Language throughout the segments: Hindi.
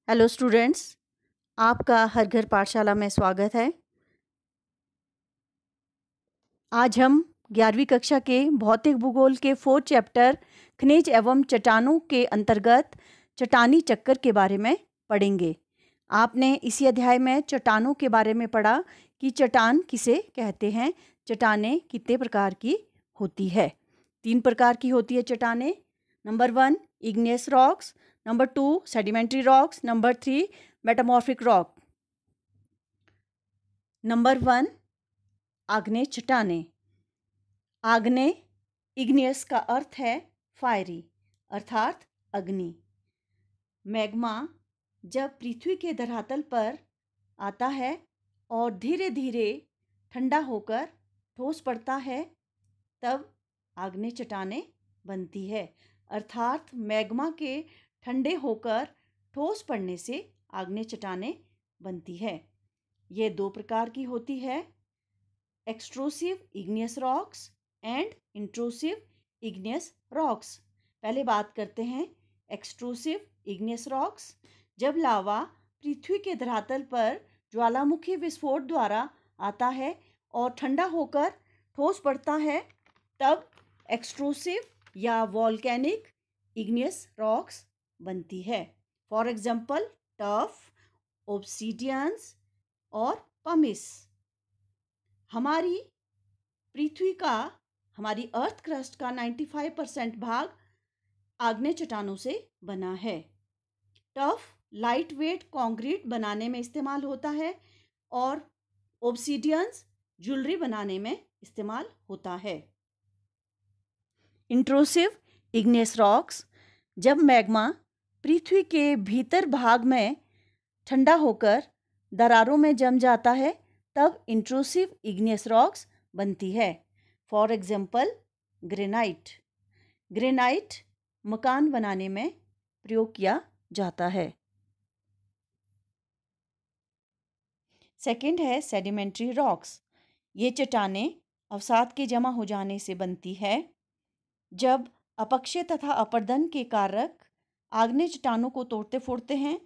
हेलो स्टूडेंट्स, आपका हर घर पाठशाला में स्वागत है। आज हम 11वीं कक्षा के भौतिक भूगोल के 4th चैप्टर खनिज एवं चट्टानों के अंतर्गत चट्टानी चक्कर के बारे में पढ़ेंगे। आपने इसी अध्याय में चट्टानों के बारे में पढ़ा कि चट्टान किसे कहते हैं, चट्टानें कितने प्रकार की होती है। 3 प्रकार की होती है चट्टानें। Number 1 igneous rocks, number 2 sedimentary rocks, number 3 metamorphic rock. Number 1 आग्नेय चट्टानें। आग्नेय इग्नियस का अर्थ है फायरी अर्थात अग्नि। मैग्मा जब पृथ्वी के धरातल पर आता है और धीरे धीरे ठंडा होकर ठोस पड़ता है तब आग्नेय चट्टानें बनती है। अर्थात मैग्मा के ठंडे होकर ठोस पड़ने से आग्नेय चट्टानें बनती है। ये 2 प्रकार की होती है, extrusive igneous rocks and intrusive igneous rocks. पहले बात करते हैं एक्सट्रूसिव इग्नियस रॉक्स। जब लावा पृथ्वी के धरातल पर ज्वालामुखी विस्फोट द्वारा आता है और ठंडा होकर ठोस पड़ता है तब एक्सट्रूसिव या वॉल्केनिक इग्नियस रॉक्स बनती है। फॉर एग्जाम्पल टफ, ओब्सीडियंस और पमिस। हमारी पृथ्वी का, हमारी अर्थ क्रस्ट का 95% भाग आग्नेय चट्टानों से बना है। टफ लाइट वेट कंक्रीट बनाने में इस्तेमाल होता है और ओब्सीडियंस ज्वेलरी बनाने में इस्तेमाल होता है। Intrusive igneous rocks. जब मैग्मा पृथ्वी के भीतर भाग में ठंडा होकर दरारों में जम जाता है तब इंट्रूसिव इग्नियस रॉक्स बनती है। For example granite. ग्रेनाइट मकान बनाने में प्रयोग किया जाता है। सेकंड है सेडिमेंट्री रॉक्स। ये चट्टानें अवसाद के जमा हो जाने से बनती है। जब अपक्षय तथा अपर्दन के कारक आग्नेय चट्टानों को तोड़ते फोड़ते हैं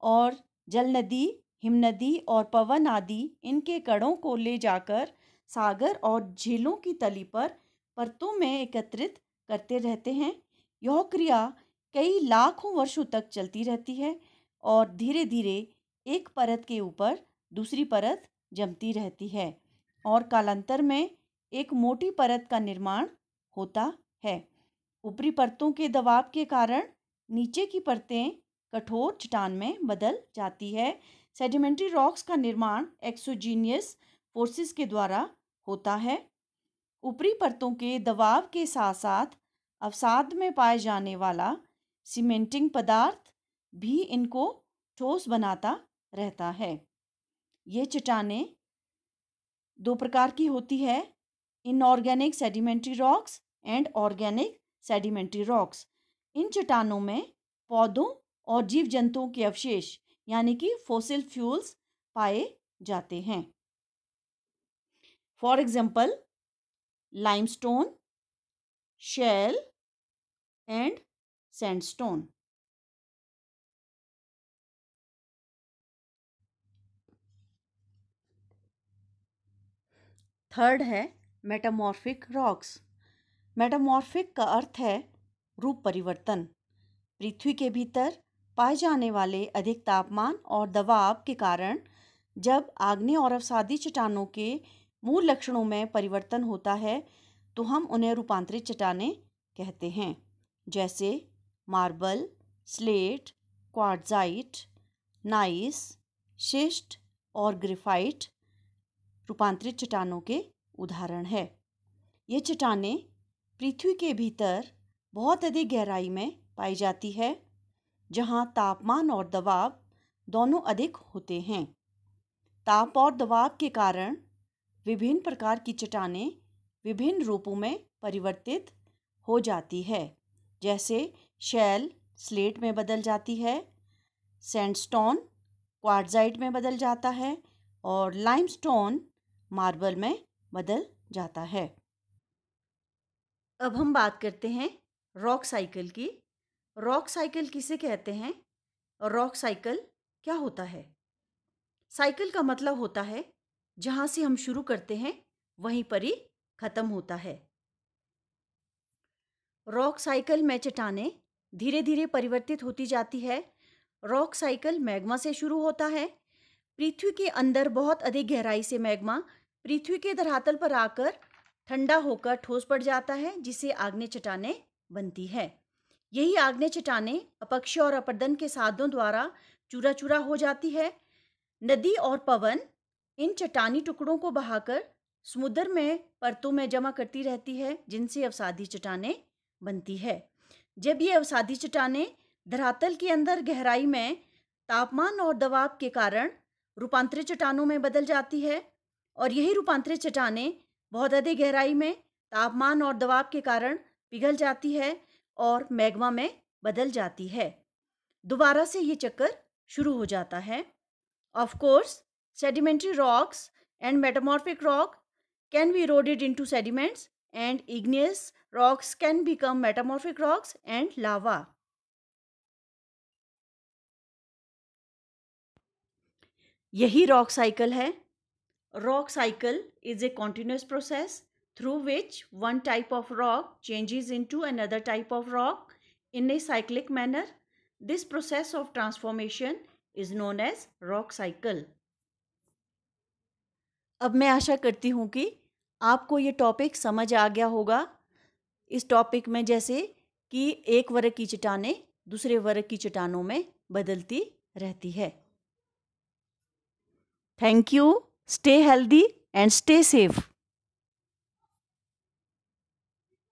और जल नदी, हिमनदी और पवन आदि इनके कणों को ले जाकर सागर और झीलों की तली पर परतों में एकत्रित करते रहते हैं, यह क्रिया कई लाखों वर्षों तक चलती रहती है और धीरे धीरे एक परत के ऊपर दूसरी परत जमती रहती है और कालांतर में एक मोटी परत का निर्माण होता है। ऊपरी परतों के दबाव के कारण नीचे की परतें कठोर चट्टान में बदल जाती है। सेडिमेंट्री रॉक्स का निर्माण एक्सोजीनियस फोर्सेस के द्वारा होता है। ऊपरी परतों के दबाव के साथ साथ अवसाद में पाए जाने वाला सीमेंटिंग पदार्थ भी इनको ठोस बनाता रहता है। ये चट्टानें 2 प्रकार की होती है, inorganic sedimentary rocks and organic sedimentary rocks. इन चट्टानों में पौधों और जीव जंतुओं के अवशेष यानी कि फॉसिल फ्यूल्स पाए जाते हैं। For example limestone, shale and sandstone. Third है मेटामॉर्फिक रॉक्स। मेटामॉर्फिक का अर्थ है रूप परिवर्तन। पृथ्वी के भीतर पाए जाने वाले अधिक तापमान और दबाव के कारण जब आग्नेय और अवसादी चट्टानों के मूल लक्षणों में परिवर्तन होता है तो हम उन्हें रूपांतरित चट्टानें कहते हैं, जैसे मार्बल, स्लेट, क्वार्ट्जाइट, नाइस, शिस्ट और ग्रेफाइट रूपांतरित चट्टानों के उदाहरण है। ये चट्टानें पृथ्वी के भीतर बहुत अधिक गहराई में पाई जाती है, जहाँ तापमान और दबाव दोनों अधिक होते हैं। ताप और दबाव के कारण विभिन्न प्रकार की चट्टानें विभिन्न रूपों में परिवर्तित हो जाती है, जैसे शेल स्लेट में बदल जाती है, सैंडस्टोन क्वार्ट्जाइट में बदल जाता है और लाइमस्टोन मार्बल में बदल जाता है। अब हम बात करते हैं रॉक साइकिल की। रॉक साइकिल किसे कहते हैं? रॉक साइकिल क्या होता है? साइकिल का मतलब होता है जहां से हम शुरू करते हैं वहीं पर ही खत्म होता है। रॉक साइकिल में चट्टानें धीरे धीरे परिवर्तित होती जाती है। रॉक साइकिल मैग्मा से शुरू होता है। पृथ्वी के अंदर बहुत अधिक गहराई से मैग्मा पृथ्वी के धरातल पर आकर ठंडा होकर ठोस पड़ जाता है, जिसे आग्नेय चट्टानें बनती है। यही आग्नेय चट्टानें अपक्षय और अपरदन के साधनों द्वारा चूरा चूरा हो जाती है। नदी और पवन इन चट्टानी टुकड़ों को बहाकर समुद्र में परतों में जमा करती रहती है, जिनसे अवसादी चट्टानें बनती है। जब ये अवसादी चट्टानें धरातल के अंदर गहराई में तापमान और दबाव के कारण रूपांतरित चट्टानों में बदल जाती है, और यही रूपांतरित चट्टानें बहुत अधिक गहराई में तापमान और दबाव के कारण पिघल जाती है और मैग्मा में बदल जाती है। दोबारा से ये चक्कर शुरू हो जाता है। Of course, sedimentary rocks and metamorphic rock can be eroded into sediments, and igneous rocks can become metamorphic rocks and lava. यही रॉक साइकिल है। Rock cycle is a continuous process through which one type of rock changes into another type of rock in a cyclic manner. This process of transformation is known as rock cycle. अब मैं आशा करती हूँ कि आपको ये टॉपिक समझ आ गया होगा। इस टॉपिक में जैसे कि एक वर्ग की चट्टानें दूसरे वर्ग की चट्टानों में बदलती रहती है। Thank you. Stay healthy and stay safe.